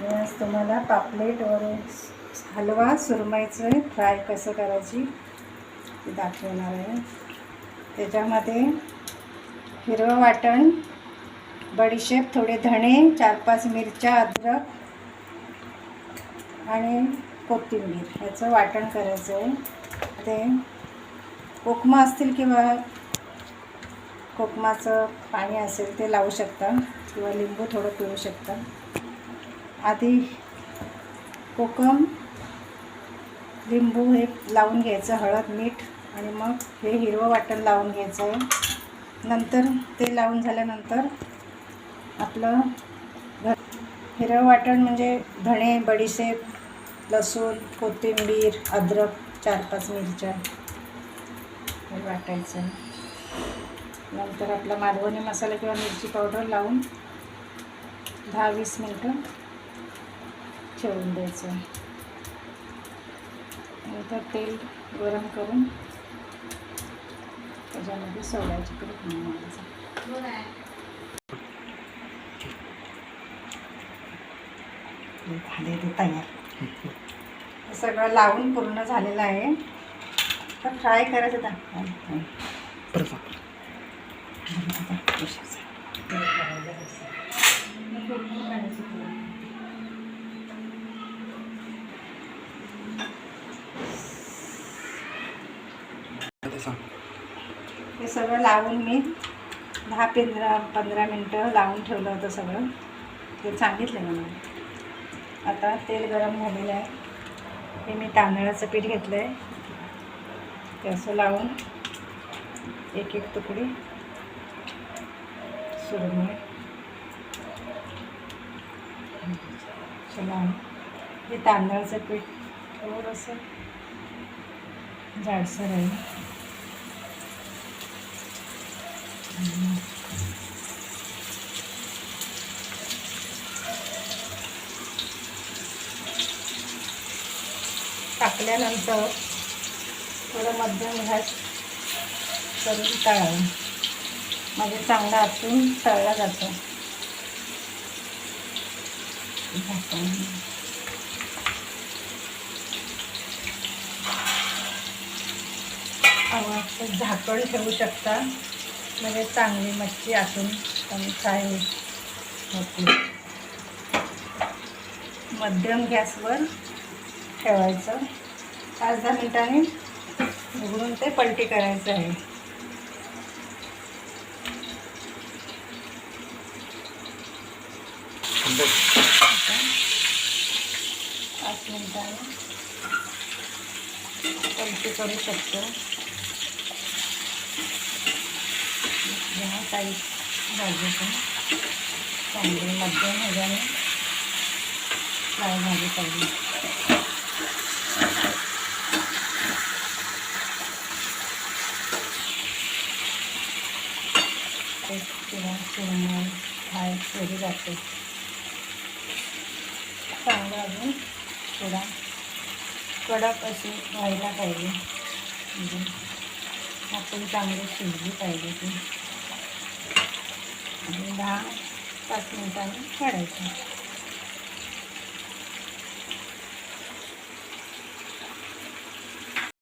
आज तुम्हाला पापलेट और हलवा सुरमईचं फ्राय कसं करायची ते दाखवणार आहे। त्याच्यामध्ये हिरवं वाटण, बडीशेप, थोडे धणे, 4-5 मिरच्या, अद्रक आणि कोथिंबीर याचं वाटण करायचं आहे। ते कोकम असतील किंवा कोकमाचं पाणी असेल ते लावू शकता किंवा लिंबू थोडं पिळू शकता। आधी कोकम, लिंबू हे लावून घ्यायचं, हळद, मीठ, आणि मग हे हिरवं वाटण लावून घ्यायचं आहे। नंतर ते लावून झाल्यानंतर आपलं हिरवं वाटण म्हणजे धणे, बडीशेप, लसूण, कोथिंबीर, अद्रक, 4-5 मिरच्या हे वाटायचं। नंतर आपला मालवणी मसाला किंवा मिरची पावडर लावून 10-20 मिनटं ठेवून द्यायचं। नंतर तेल गरम करून त्याच्यामध्ये सोडायची पीठ घालायचं। झाले ते तयार। हे सगळं लावून पूर्ण झालेलं आहे। तर फ्राय करायचं हे सगळं लावून मी 10-15 मिनटं लावून ठेवलं होतं सगळं, ते सांगितलं ना मला। आता तेल गरम झालेलं आहे। हे मी तांदळाचं पीठ घेतलं आहे, ते असं लावून एक तुकडी सुरमई लावून, हे तांदळाचं पीठ थोडंसं जाडसर आहे। टाकल्यानंतर थोडं मध्यम गॅस करून तळावं, म्हणजे चांगला आतून तळला जातो। झाकण ठेवू शकता, म्हणजे चांगली मच्छी आतून फ्राय होते। मध्यम गॅसवर ठेवायचं, 5-10 मिनिटांनी उघडून ते पलटी करायचं आहे। 5 मिनिटांनी पलटी करू शकतो। काही भाजीचं चांगली मध्यम ह्याच्याने फ्राय भाजी पाहिजे। किंवा सुरमई फ्राय केली जाते। चांगलं अजून थोडा कडक अशी व्हायला पाहिजे, म्हणजे आपण चांगली शिजली पाहिजे ती। 10-5 मिनिटांनी काढायचं।